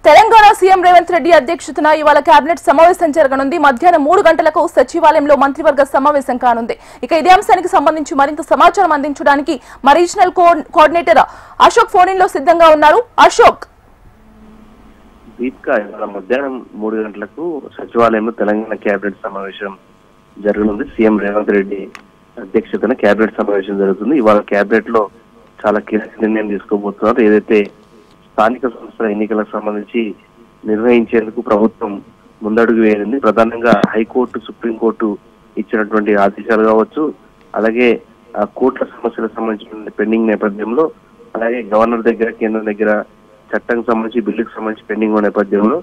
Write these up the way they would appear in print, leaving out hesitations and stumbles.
Telangana CM Revanth Reddy అధ్యక్షతన ఇవాళ cabinet సమావేశం జరగనుంది. మధ్యాహ్నం 3 గంటలకు సచివాలయంలో మంత్రివర్గ సమావేశం కానుంది. ఇక ఇదే అంశానికి సంబంధించి మరింత సమాచారం అందించడానికి మా రీజనల్ కోఆర్డినేటర్ అశోక్ ఫోన్ లో సిద్ధంగా ఉన్నారు. అశోక్, ఇవాళ మధ్యాహ్నం 3 గంటలకు సచివాలయంలో తెలంగాణ కేబినెట్ సమావేశం జరగనుంది. సీఎం రేవంత్ రెడ్డి అధ్యక్షతన కేబినెట్ సమావేశం జరుగుతుంది. ఇవాళ కేబినెట్ లో చాలా కీలక నిర్ణయం తీసుకోబోతున్నారు. ఏదైతే స్థానిక సంస్థల ఎన్నికలకు సంబంధించి నిర్వహించేందుకు ప్రభుత్వం ముందడుగు వేయనుంది. ప్రధానంగా హైకోర్టు, సుప్రీంకోర్టు ఇచ్చినటువంటి ఆదేశాలు కావచ్చు, అలాగే కోర్టుల సమస్యలకు సంబంధించిన పెండింగ్ నేపథ్యంలో, అలాగే గవర్నర్ దగ్గర, కేంద్రం దగ్గర చట్టానికి సంబంధించి, బిల్లుకు సంబంధించి పెండింగ్ నేపథ్యంలో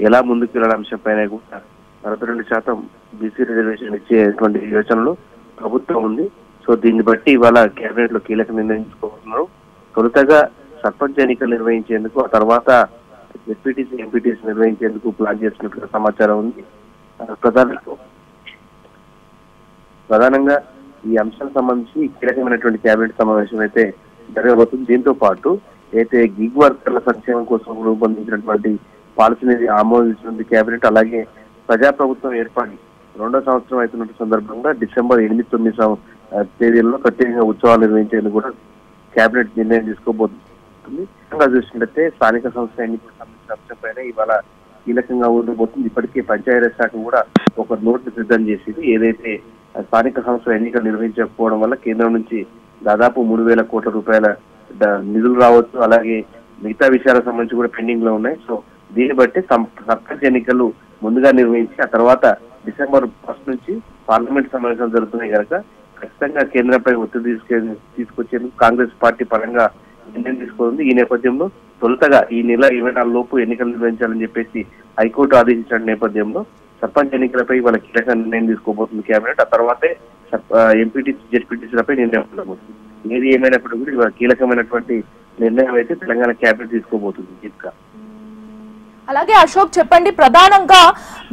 ఎలా ముందుకు వెళ్ళడం అంశంపైన కూడా 42% బీసీ రిజర్వేషన్ ఇచ్చేటువంటి యోచనలో ప్రభుత్వం ఉంది. సో దీన్ని బట్టి ఇవాళ కేబినెట్ లో కీలక నిర్ణయం తీసుకోబోతున్నారు. తొలుతగా సర్పంచ్ ఎన్నికలు నిర్వహించేందుకు, ఆ తర్వాత జెడ్పీటీసీ, ఎంపీటీసీ నిర్వహించేందుకు ప్లాన్ చేసినట్టుగా సమాచారం ఉంది. ప్రధానంగా ఈ అంశానికి సంబంధించి కీలకమైనటువంటి కేబినెట్ సమావేశం అయితే జరగబోతుంది. దీంతో పాటు అయితే గిగ్ వర్కర్ల సంక్షేమం కోసం రూపొందించినటువంటి పాలసీని ఆమోదించినది కేబినెట్. అలాగే ప్రజాప్రభుత్వం ఏర్పడి 2వ సంవత్సరం అవుతున్న సందర్భంగా డిసెంబర్ 8, 9 తేదీల్లో ప్రత్యేకంగా ఉత్సవాలు నిర్వహించేందుకు కూడా కేబినెట్ నిర్ణయం తీసుకోబోతుంది. చూసినట్లయితే స్థానిక సంస్థ ఎన్నికలకు సంబంధించిన అంశంపైన ఇవాళ కీలకంగా ఉండబోతుంది. ఇప్పటికే పంచాయతీ శాఖ కూడా ఒక నోటు సిద్ధం చేసింది. ఏదైతే స్థానిక సంస్థల ఎన్నికలు నిర్వహించకపోవడం వల్ల కేంద్రం నుంచి దాదాపు 3,000 కోట్ల రూపాయల నిధులు రావచ్చు, అలాగే మిగతా విషయాలకు సంబంధించి కూడా పెండింగ్ లో ఉన్నాయి. సో దీన్ని బట్టి సర్పంచ్ ఎన్నికలు ముందుగా నిర్వహించి, ఆ తర్వాత డిసెంబర్ 1 నుంచి పార్లమెంట్ సమావేశాలు జరుగుతున్నాయి కనుక ఖచ్చితంగా కేంద్రంపై ఒత్తిడి తీసుకొచ్చేందుకు కాంగ్రెస్ పార్టీ పరంగా నిర్ణయం తీసుకుంది. ఈ నేపథ్యంలో తొలుతగా ఈ నెల 24 లోపు ఎన్నికలు నిర్వహించాలని చెప్పేసి హైకోర్టు ఆదేశించిన నేపథ్యంలో సర్పంచ్ ఎన్నికలపై వాళ్ళ కీలక నిర్ణయం తీసుకోబోతుంది కేబినెట్. ఆ తర్వాతే ఎంపీటీసీ, జెడ్పీటీసీలపై నిర్ణయం ఉండబోతుంది. ఏది ఏమైనప్పుడు కూడా ఇవాళ కీలకమైనటువంటి నిర్ణయం అయితే తెలంగాణ కేబినెట్ తీసుకోబోతుంది. ఇంకా అలాగే అశోక్ చెప్పండి, ప్రధానంగా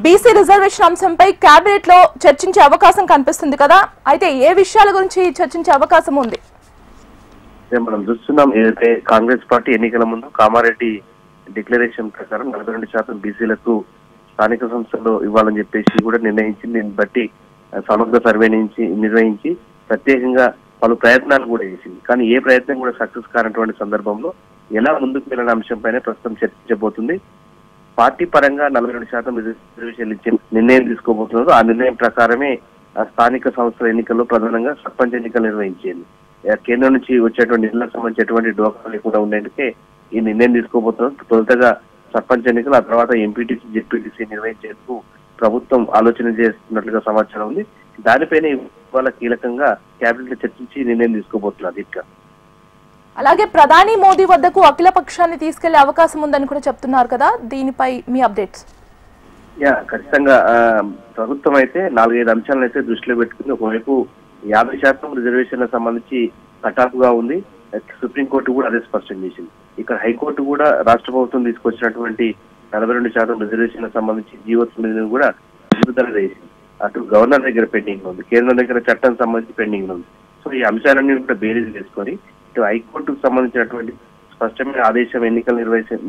బీసీ రిజర్వేషన్ అంశంపై కేబినెట్ లో చర్చించే అవకాశం కనిపిస్తుంది కదా, అయితే ఏ విషయాల గురించి చర్చించే అవకాశం ఉంది? మనం చూస్తున్నాం, ఏదైతే కాంగ్రెస్ పార్టీ ఎన్నికల ముందు కామారెడ్డి డిక్లరేషన్ ప్రకారం 42% బీసీలకు స్థానిక సంస్థల్లో ఇవ్వాలని చెప్పేసి కూడా నిర్ణయించింది. దీన్ని బట్టి సమగ్ర సర్వే నిర్వహించి ప్రత్యేకంగా పలు ప్రయత్నాలు కూడా చేసింది. కానీ ఏ ప్రయత్నం కూడా సక్సెస్ కానటువంటి సందర్భంలో ఎలా ముందుకు వెళ్ళిన అంశంపైనే ప్రస్తుతం చర్చించబోతుంది. పార్టీ పరంగా 42% రిజర్వేషన్లు ఇచ్చి నిర్ణయం తీసుకోబోతున్నారు. ఆ నిర్ణయం ప్రకారమే స్థానిక సంస్థల ఎన్నికల్లో ప్రధానంగా సర్పంచ్ ఎన్నికలు నిర్వహించేది. కేంద్రం నుంచి వచ్చేటువంటి నిధులకు సంబంధించి ఎటువంటి డోకా లేకుండా ఉండేందుకే ఈ నిర్ణయం తీసుకోబోతున్నారు. తొలుతగా సర్పంచ్ ఎన్నికలు, ఆ తర్వాత ఎంపీటీసీ, జెడ్పీటీసీ నిర్వహించేందుకు ప్రభుత్వం ఆలోచన చేస్తున్నట్లుగా సమాచారం ఉంది. దానిపైన ఇవాళ కీలకంగా కేబినెట్ లో చర్చించి నిర్ణయం తీసుకోబోతున్నారు. ఇంకా అలాగే ప్రధాని మోదీ వద్దకు అఖిల పక్షాన్ని తీసుకెళ్లే అవకాశం ఉందని కూడా చెప్తున్నారు కదా, దీనిపై మీ అప్డేట్స్? ఖచ్చితంగా ప్రభుత్వం అయితే 4-5 అంశాలను అయితే దృష్టిలో పెట్టుకుంది. ఒకవైపు 50% రిజర్వేషన్లకు సంబంధించి కటాఫ్గా ఉంది. సుప్రీంకోర్టు కూడా అదే స్పష్టం చేసింది. ఇక్కడ హైకోర్టు కూడా రాష్ట్ర ప్రభుత్వం తీసుకొచ్చినటువంటి 42% రిజర్వేషన్లకు సంబంధించి జీవో 9 కూడా నిలుపుదల చేసింది. అటు గవర్నర్ దగ్గర పెండింగ్ ఉంది, కేంద్రం దగ్గర చట్టానికి సంబంధించి పెండింగ్ ఉంది. సో ఈ అంశాలన్నీ కూడా బేరీజ్ చేసుకొని ఇటు హైకోర్టుకు సంబంధించినటువంటి స్పష్టమైన ఆదేశం ఎన్నికల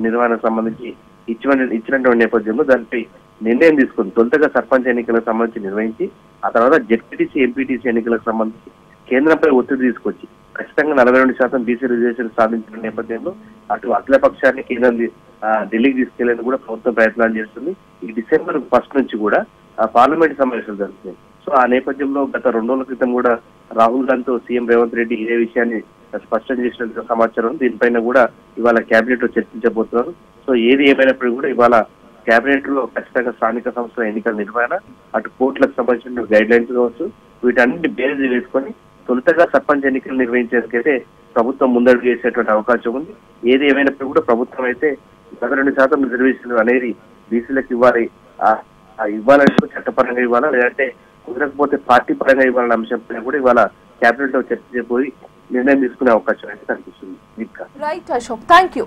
నిర్వహణకు సంబంధించి ఇచ్చినటువంటి నేపథ్యంలో దానిపై నిర్ణయం తీసుకుంది. తొలుతగా సర్పంచ్ ఎన్నికలకు సంబంధించి నిర్వహించి, ఆ తర్వాత జెడ్పీటీసీ, ఎంపీటీసీ ఎన్నికలకు సంబంధించి కేంద్రంపై ఒత్తిడి తీసుకొచ్చి ఖచ్చితంగా 42% బీసీ రిజర్వేషన్ సాధించిన నేపథ్యంలో అటు అఖిల పక్షాన్ని కేంద్రం ఢిల్లీకి తీసుకెళ్లేందుకు కూడా ప్రభుత్వం ప్రయత్నాలు చేస్తుంది. ఈ డిసెంబర్ 1 నుంచి కూడా పార్లమెంట్ సమావేశాలు జరుగుతున్నాయి. సో ఆ నేపథ్యంలో గత 2 రోజుల క్రితం కూడా రాహుల్ గాంధీతో సీఎం రేవంత్ రెడ్డి ఇదే విషయాన్ని స్పష్టం చేసినట్టుగా సమాచారం. దీనిపైన కూడా ఇవాళ కేబినెట్ లో చర్చించబోతున్నారు. సో ఏది ఏమైనప్పుడు కూడా ఇవాళ కేబినెట్ లో ఖచ్చితంగా స్థానిక సంస్థల ఎన్నికల నిర్వహణ, అటు కోర్టులకు సంబంధించిన గైడ్ లైన్స్ కావచ్చు, వీటన్నింటి బేరీజ్ వేసుకొని తొలుతగా సర్పంచ్ ఎన్నికలు నిర్వహించేందుకైతే ప్రభుత్వం ముందడుగు చేసేటువంటి అవకాశం ఉంది. ఏది ఏమైనప్పుడు కూడా ప్రభుత్వం అయితే 42% రిజర్వేషన్లు అనేది బీసీలకు ఇవ్వాలి, ఇవ్వాలంటే చట్టపరంగా ఇవ్వాలా, లేదంటే కుదరకపోతే పార్టీ పరంగా ఇవ్వాలనే అంశంపై కూడా ఇవాళ కేబినెట్ లో చర్చించబోయి నిర్ణయం తీసుకునే అవకాశం అయితే కనిపిస్తుంది. Right Ashok, thank you.